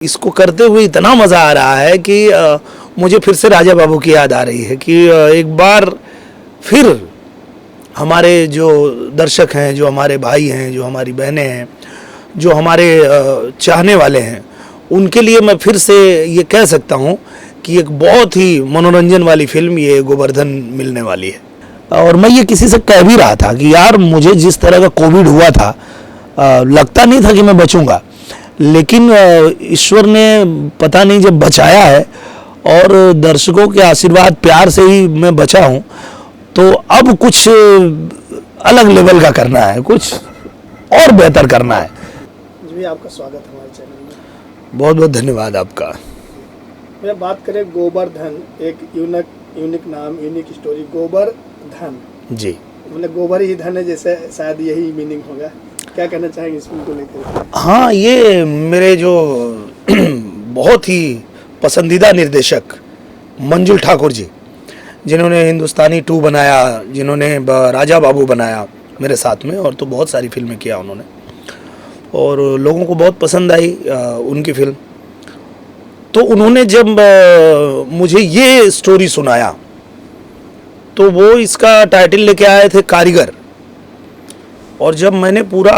इसको करते हुए इतना मज़ा आ रहा है कि मुझे फिर से राजा बाबू की याद आ रही है कि एक बार फिर हमारे जो दर्शक हैं, जो हमारे भाई हैं, जो हमारी बहनें हैं, जो हमारे चाहने वाले हैं, उनके लिए मैं फिर से ये कह सकता हूँ कि एक बहुत ही मनोरंजन वाली फिल्म ये गोवर्धन मिलने वाली है। और मैं ये किसी से कह भी रहा था कि यार मुझे जिस तरह का कोविड हुआ था लगता नहीं था कि मैं बचूंगा, लेकिन ईश्वर ने पता नहीं जब बचाया है और दर्शकों के आशीर्वाद प्यार से ही मैं बचा हूँ। तो अब कुछ अलग लेवल का करना है, कुछ और बेहतर करना है। जी आपका स्वागत है हमारे चैनल में। बहुत बहुत धन्यवाद आपका। मैं बात करें गोवर्धन, एक यूनिक नाम, यूनिक स्टोरी, गोवर्धन जी, मतलब गोबर ही धन है, जैसे शायद यही मीनिंग होगा। क्या कहना चाहेंगे इस फिल्म को लेकर? हाँ, ये मेरे जो बहुत ही पसंदीदा निर्देशक मंजुल ठाकुर जी, जिन्होंने हिंदुस्तानी 2 बनाया, जिन्होंने राजा बाबू बनाया मेरे साथ में, और तो बहुत सारी फिल्में किया उन्होंने और लोगों को बहुत पसंद आई उनकी फिल्म। तो उन्होंने जब मुझे ये स्टोरी सुनाया तो वो इसका टाइटल लेके आए थे कारीगर। और जब मैंने पूरा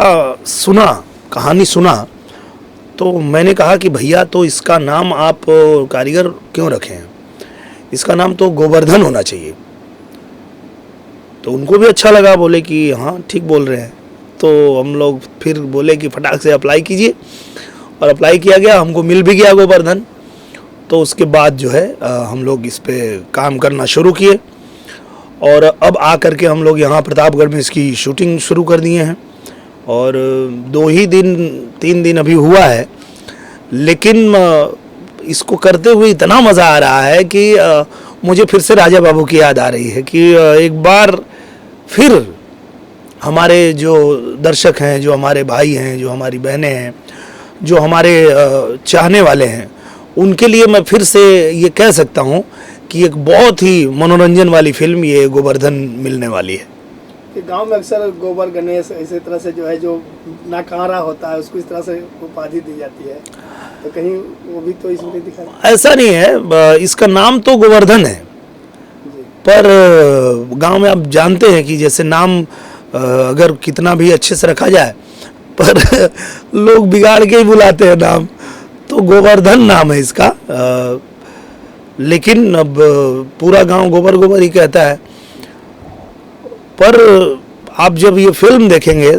सुना, कहानी सुना, तो मैंने कहा कि भैया तो इसका नाम आप कारीगर क्यों रखे हैं, इसका नाम तो गोवर्धन होना चाहिए। तो उनको भी अच्छा लगा, बोले कि हाँ ठीक बोल रहे हैं। तो हम लोग फिर बोले कि फटाक से अप्लाई कीजिए, और अप्लाई किया गया, हमको मिल भी गया गोवर्धन। तो उसके बाद जो है हम लोग इस पे काम करना शुरू किए, और अब आकर के हम लोग यहाँ प्रतापगढ़ में इसकी शूटिंग शुरू कर दिए हैं। और 3 दिन अभी हुआ है, लेकिन इसको करते हुए इतना मज़ा आ रहा है कि मुझे फिर से राजा बाबू की याद आ रही है कि एक बार फिर हमारे जो दर्शक हैं, जो हमारे भाई हैं, जो हमारी बहनें हैं, जो हमारे चाहने वाले हैं, उनके लिए मैं फिर से ये कह सकता हूँ कि एक बहुत ही मनोरंजन वाली फिल्म ये गोवर्धन मिलने वाली है। कि गांव में अक्सर गोबर गणेश इसी तरह से जो है, जो नाकारा होता है उसको इस तरह से उपाधि दी जाती है, तो कहीं वो भी तो इसमें दिखा? ऐसा नहीं है, इसका नाम तो गोवर्धन है, पर गांव में आप जानते हैं कि जैसे नाम अगर कितना भी अच्छे से रखा जाए, पर लोग बिगाड़ के ही बुलाते हैं नाम। तो गोवर्धन नाम है इसका, लेकिन अब पूरा गांव गोबर गोबर ही कहता है। पर आप जब ये फिल्म देखेंगे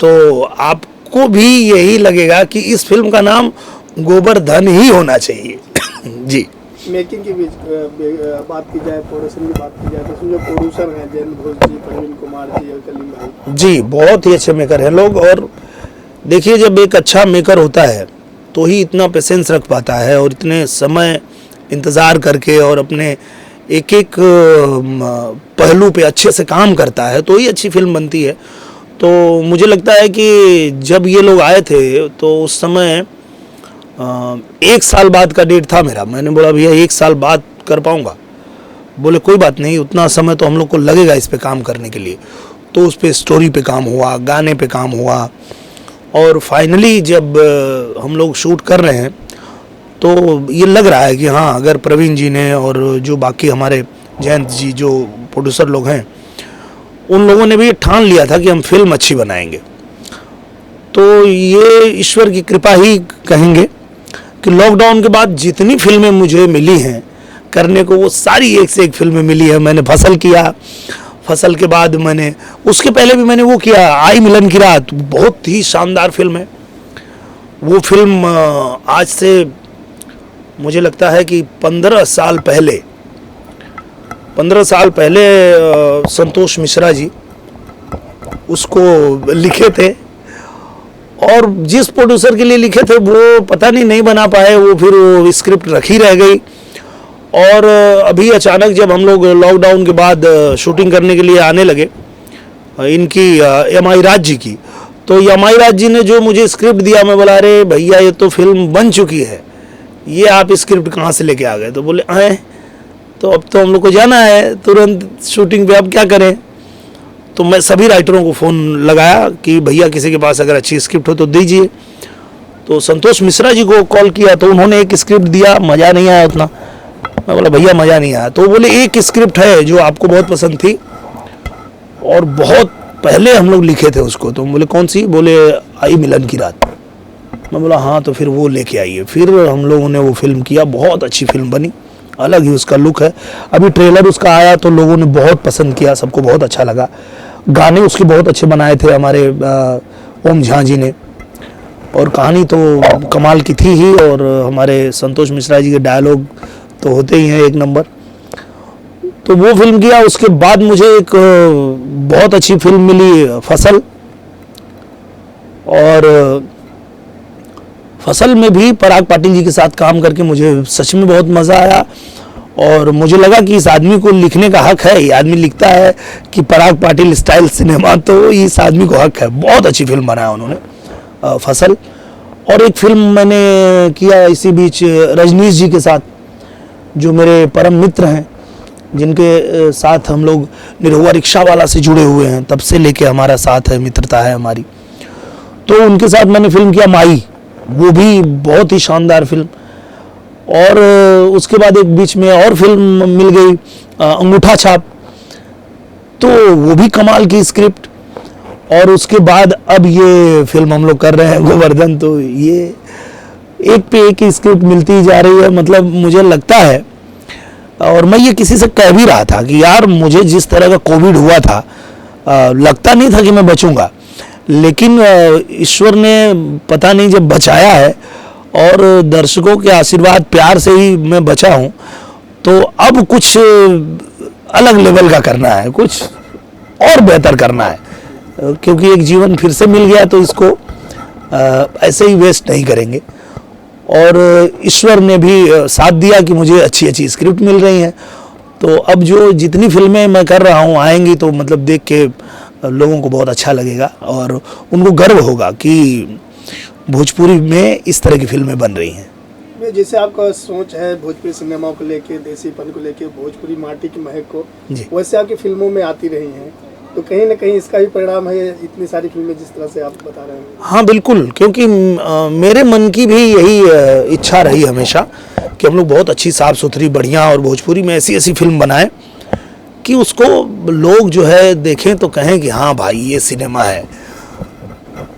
तो आपको भी यही लगेगा कि इस फिल्म का नाम गोवर्धन ही होना चाहिए। जी। मेकिंग की बात की जाए, प्रोडक्शन की बात की जाए, तो उसमें जो प्रोड्यूसर हैं जैन घोष जी, प्रवीण कुमार जी और कलीम भाई जी, बहुत ही अच्छे मेकर हैं लोग। और देखिए, जब एक अच्छा मेकर होता है तो ही इतना पेशेंस रख पाता है और इतने समय इंतज़ार करके और अपने एक एक पहलू पे अच्छे से काम करता है, तो ही अच्छी फिल्म बनती है। तो मुझे लगता है कि जब ये लोग आए थे तो उस समय 1 साल बाद का डेट था मेरा। मैंने बोला भैया 1 साल बाद कर पाऊँगा? बोले कोई बात नहीं, उतना समय तो हम लोग को लगेगा इस पे काम करने के लिए। तो उस पे स्टोरी पे काम हुआ, गाने पे काम हुआ, और फाइनली जब हम लोग शूट कर रहे हैं तो ये लग रहा है कि हाँ, अगर प्रवीण जी ने और जो बाकी हमारे जयंत जी जो प्रोड्यूसर लोग हैं, उन लोगों ने भी ये ठान लिया था कि हम फिल्म अच्छी बनाएंगे। तो ये ईश्वर की कृपा ही कहेंगे कि लॉकडाउन के बाद जितनी फिल्में मुझे मिली हैं करने को, वो सारी एक से एक फिल्में मिली है। मैंने फसल किया, फसल के बाद मैंने उसके पहले भी मैंने वो किया, आई मिलन की रात, बहुत ही शानदार फिल्म है वो फिल्म। आज से मुझे लगता है कि 15 साल पहले संतोष मिश्रा जी उसको लिखे थे, और जिस प्रोड्यूसर के लिए लिखे थे वो पता नहीं बना पाए, वो फिर वो स्क्रिप्ट रखी रह गई। और अभी अचानक जब हम लोग लॉकडाउन के बाद शूटिंग करने के लिए आने लगे इनकी एम.आई. राज जी की, तो एम.आई. राज जी ने जो मुझे स्क्रिप्ट दिया, मैं बोला अरे भैया ये तो फिल्म बन चुकी है, ये आप स्क्रिप्ट कहाँ से लेके आ गए? तो बोले आए, तो अब तो हम लोग को जाना है तुरंत शूटिंग पे, अब क्या करें? तो मैं सभी राइटरों को फ़ोन लगाया कि भैया किसी के पास अगर अच्छी स्क्रिप्ट हो तो दीजिए। तो संतोष मिश्रा जी को कॉल किया तो उन्होंने एक स्क्रिप्ट दिया, मज़ा नहीं आया उतना। मैं बोला भैया मज़ा नहीं आया, तो बोले एक स्क्रिप्ट है जो आपको बहुत पसंद थी और बहुत पहले हम लोग लिखे थे उसको। तो बोले कौन सी? बोले आई मिलन की रात। मैं बोला हाँ, तो फिर वो लेके आइए। फिर हम लोगों ने वो फिल्म किया, बहुत अच्छी फिल्म बनी, अलग ही उसका लुक है। अभी ट्रेलर उसका आया तो लोगों ने बहुत पसंद किया, सबको बहुत अच्छा लगा। गाने उसके बहुत अच्छे बनाए थे हमारे ओम झा जी ने, और कहानी तो कमाल की थी ही, और हमारे संतोष मिश्रा जी के डायलॉग तो होते ही हैं एक नंबर। तो वो फिल्म किया। उसके बाद मुझे एक बहुत अच्छी फिल्म मिली फसल, और फसल में भी पराग पाटिल जी के साथ काम करके मुझे सच में बहुत मज़ा आया। और मुझे लगा कि इस आदमी को लिखने का हक है, ये आदमी लिखता है कि पराग पाटिल स्टाइल सिनेमा, तो इस आदमी को हक है। बहुत अच्छी फिल्म बनाया उन्होंने फसल। और एक फिल्म मैंने किया इसी बीच रजनीश जी के साथ, जो मेरे परम मित्र हैं, जिनके साथ हम लोग निरहुआ रिक्शा वाला से जुड़े हुए हैं, तब से लेके हमारा साथ है, मित्रता है हमारी। तो उनके साथ मैंने फिल्म किया माई, वो भी बहुत ही शानदार फिल्म। और उसके बाद एक बीच में और फिल्म मिल गई अंगूठा छाप, तो वो भी कमाल की स्क्रिप्ट। और उसके बाद अब ये फिल्म हम लोग कर रहे हैं गोवर्धन, तो ये एक पे एक स्क्रिप्ट मिलती जा रही है। मतलब मुझे लगता है, और मैं ये किसी से कह भी रहा था कि यार मुझे जिस तरह का कोविड हुआ था, लगता नहीं था कि मैं बचूंगा, लेकिन ईश्वर ने पता नहीं जब बचाया है, और दर्शकों के आशीर्वाद प्यार से ही मैं बचा हूँ। तो अब कुछ अलग लेवल का करना है, कुछ और बेहतर करना है, क्योंकि एक जीवन फिर से मिल गया तो इसको ऐसे ही वेस्ट नहीं करेंगे। और ईश्वर ने भी साथ दिया कि मुझे अच्छी अच्छी स्क्रिप्ट मिल रही हैं। तो अब जो जितनी फिल्में मैं कर रहा हूँ आएंगी, तो मतलब देख के लोगों को बहुत अच्छा लगेगा, और उनको गर्व होगा कि भोजपुरी में इस तरह की फिल्में बन रही हैं। जैसे आपका सोच है भोजपुरी सिनेमा को लेके, देसीपन को लेके, भोजपुरी माटी की महक को, वैसे आपकी फिल्मों में आती रही हैं, तो कहीं ना कहीं इसका भी परिणाम है इतनी सारी फिल्में जिस तरह से आप बता रहे हैं। हाँ बिल्कुल, क्योंकि मेरे मन की भी यही इच्छा रही हमेशा कि हम लोग बहुत अच्छी साफ सुथरी बढ़िया और भोजपुरी में ऐसी ऐसी फिल्म बनाएं कि उसको लोग जो है देखें तो कहें कि हाँ भाई ये सिनेमा है।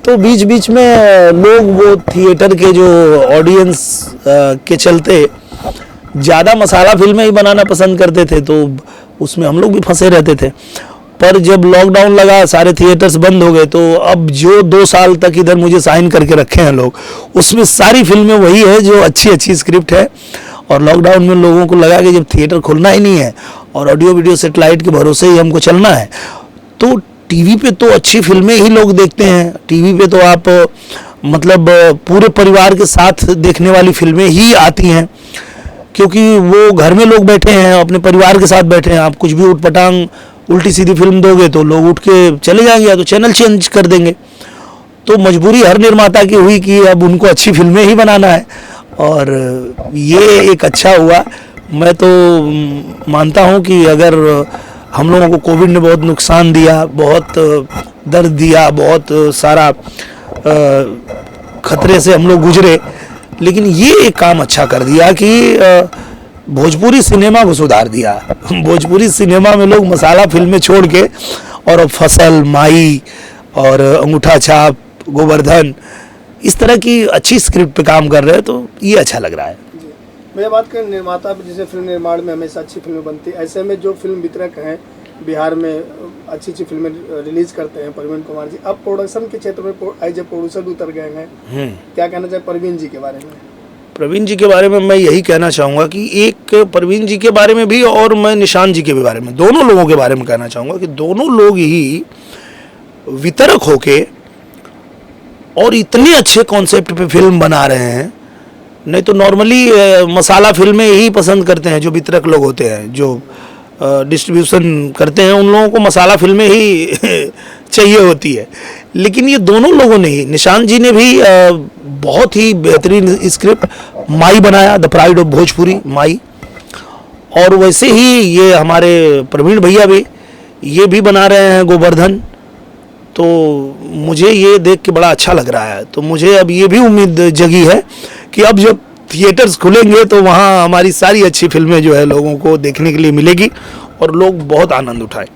तो बीच बीच में लोग वो थिएटर के जो ऑडियंस के चलते ज़्यादा मसाला फिल्में ही बनाना पसंद करते थे, तो उसमें हम लोग भी फंसे रहते थे। पर जब लॉकडाउन लगा, सारे थिएटर्स बंद हो गए, तो अब जो 2 साल तक इधर मुझे साइन करके रखे हैं लोग, उसमें सारी फिल्में वही है जो अच्छी अच्छी स्क्रिप्ट है। और लॉकडाउन में लोगों को लगा कि जब थिएटर खुलना ही नहीं है और ऑडियो वीडियो सेटेलाइट के भरोसे ही हमको चलना है, तो टीवी पे तो अच्छी फिल्में ही लोग देखते हैं। टीवी पे तो आप मतलब पूरे परिवार के साथ देखने वाली फिल्में ही आती हैं, क्योंकि वो घर में लोग बैठे हैं, अपने परिवार के साथ बैठे हैं। आप कुछ भी उठपटांग उल्टी सीधी फिल्म दोगे तो लोग उठ के चले जाएंगे, या तो चैनल चेंज कर देंगे। तो मजबूरी हर निर्माता की हुई कि अब उनको अच्छी फिल्में ही बनाना है, और ये एक अच्छा हुआ। मैं तो मानता हूँ कि अगर हम लोगों को कोविड ने बहुत नुकसान दिया, बहुत दर्द दिया, बहुत सारा खतरे से हम लोग गुजरे, लेकिन ये एक काम अच्छा कर दिया कि भोजपुरी सिनेमा को सुधार दिया। भोजपुरी सिनेमा में लोग मसाला फिल्में छोड़ के और फसल, माई और अंगूठा छाप, गोवर्धन, इस तरह की अच्छी स्क्रिप्ट पे काम कर रहे हैं, तो ये अच्छा लग रहा है। मैं बात करें निर्माता पे, जैसे फिल्म निर्माण में हमेशा अच्छी फिल्में बनती है, ऐसे में जो फिल्म वितरक हैं बिहार में अच्छी अच्छी फिल्में रिलीज करते हैं, परवीन कुमार जी, अब प्रोडक्शन के क्षेत्र में एज ए प्रोड्यूसर उतर गए हैं। क्या कहना चाहिए परवीन जी के बारे में? प्रवीण जी के बारे में मैं यही कहना चाहूँगा कि एक प्रवीण जी के बारे में भी, और मैं निशान जी के भी बारे में, दोनों लोगों के बारे में कहना चाहूँगा कि दोनों लोग ही वितरक होके और इतने अच्छे कॉन्सेप्ट पे फिल्म बना रहे हैं। नहीं तो नॉर्मली मसाला फिल्में ही पसंद करते हैं जो वितरक लोग होते हैं, जो डिस्ट्रीब्यूशन करते हैं, उन लोगों को मसाला फिल्में ही चाहिए होती है। लेकिन ये दोनों लोगों ने ही, निशान जी ने भी बहुत ही बेहतरीन स्क्रिप्ट माई बनाया, द प्राइड ऑफ भोजपुरी माई, और वैसे ही ये हमारे प्रवीण भैया भी ये भी बना रहे हैं गोवर्धन। तो मुझे ये देख के बड़ा अच्छा लग रहा है। तो मुझे अब ये भी उम्मीद जगी है कि अब जब थिएटर्स खुलेंगे तो वहाँ हमारी सारी अच्छी फिल्में जो है लोगों को देखने के लिए मिलेगी और लोग बहुत आनंद उठाए।